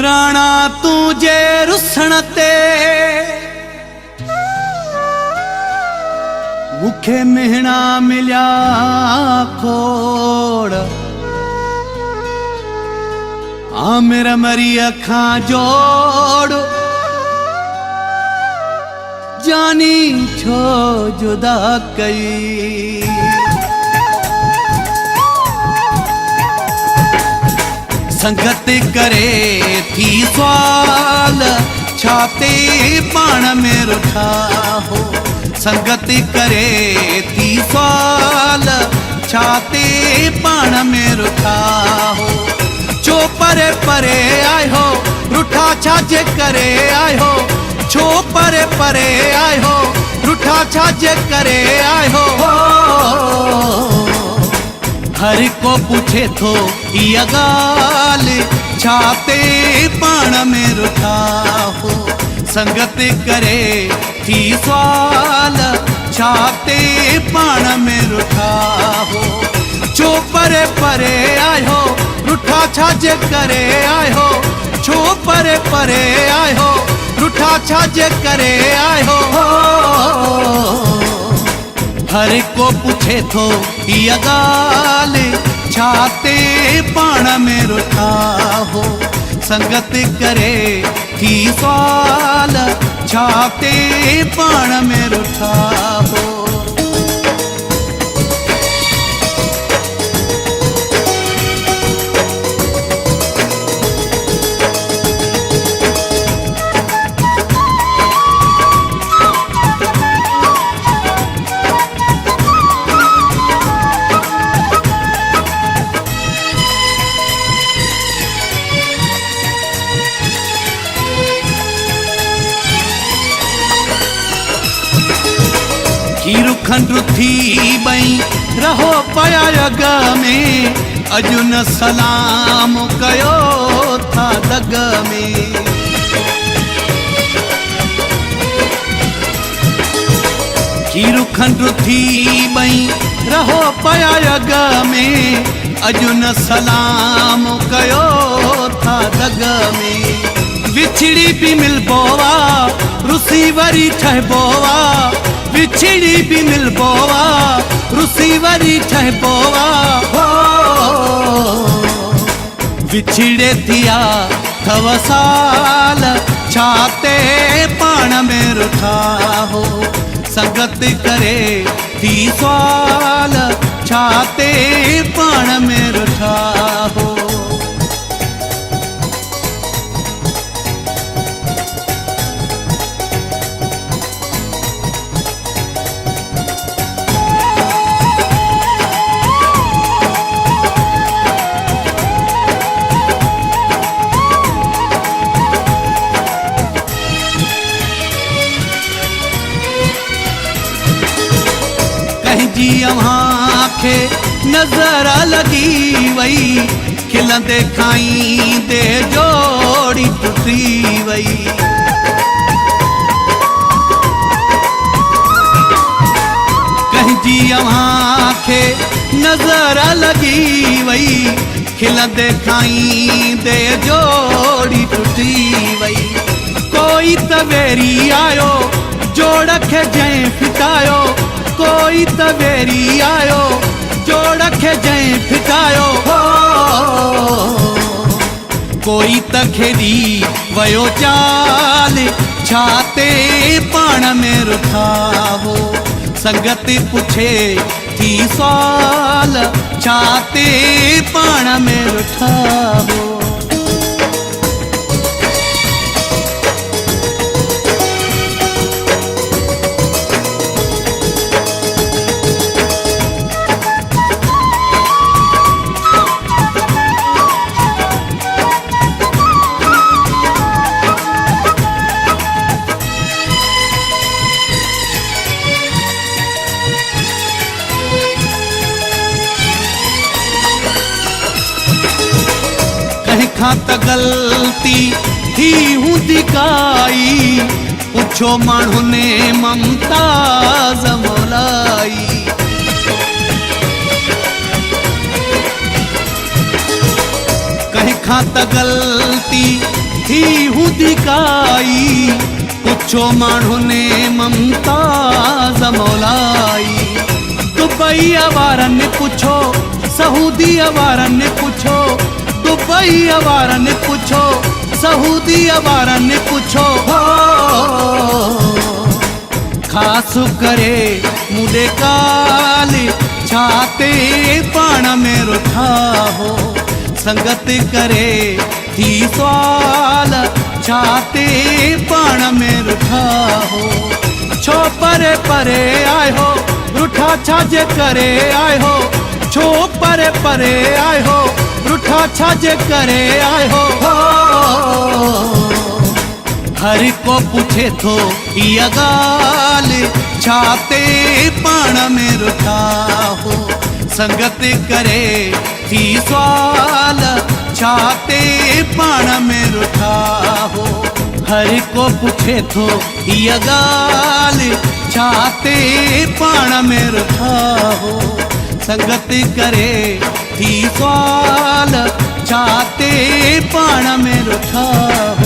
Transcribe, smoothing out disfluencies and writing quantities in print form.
राणा तुझे रुसण ते मुखे मिहना मिलिया खोड़ आमिर मरी अखा जोड़ जानी छो जुदा कई संगत करे थी सवाल छाते पाण में रुठा हो संगत करे थी सवाल छाते पाण में रुठा हो छो परे परे आए हो रुठा छाजे करे आए हो छो परे परे आए हो रुठा छाजे करे आए हो हर को पूछे थो इया गाल छाते पाण में रुठा हो संगत करे थी सवाल छाते पाण में रुठा हो छो परे परे आए हो रुठा छाजे करे आए हो छो परे परे आए हो रुठा छाजे करे आए हो हर को पूछे थो इया गाल छाते पाण में रुठा हो संगत करे थी सवाल छाते पाण में रुठा हो खीरु खंडु थी बई रहो पया अग में अजु न सलाम कयो था दग में खीरु खंडु थी बई रहो पया अग में अजु न सलाम कयो था दग में विछड़ी भी मिलबोवा रुसी वरी ठहबोवा विछड़ी भी मिलबोवा रुसी वरी ठहबोवा हो विछड़े थिया थव साल छाते पाण में रुठा हो संगत करे थी सवाल छाते पाण में रुठा हो जी आंखे नजर लगी वई खिलंदे खाईंदे जोड़ी टुटी वई कहीं जी आंखे नजर लगी वई खिलंदे खाईंदे जोड़ी टुटी वई कोई तवेरी आयो जोड़ खे जैं फिटायो कोई तवेरी आयो जोड़ खे जैं फिटायो हो कोई त खेदी वयो चाल छाते पाण में रुठा हो संगत पुछे थी सवाल छाते पाण में रुठा हो खां त गलती थी हूंदी काई पुछो माण्हू ने ममताज़ मोलाई कंहिं खां त गलती थी हूंदी काई, पुछो माण्हू ने मुमताज़ मौलाई। दुबई वारनि पुछो, सऊदी वारनि पुछो, दुबई वारनि पुछो, सऊदी वारनि पुछो। ख़ासि करे मुंडे काले छाते पाण में रुठा हो, संगत करे थी सवाल छाते पाण में रुठा हो। छो परे परे आए हो, रुठा छाजे करे आए हो, छो परे परे आए हो, रुठा छाजे करे आए हो। हर को पूछे थो इहा ॻाल्हि, छाते पाण में रुठा हो, संगत करे थी सवाल छाते पाण में रुठा हो। हर को पूछे थो इहा ॻाल्हि, छाते पाण में रुठा हो, संगत करे थी सवाल छाते पाण में रुठा हो।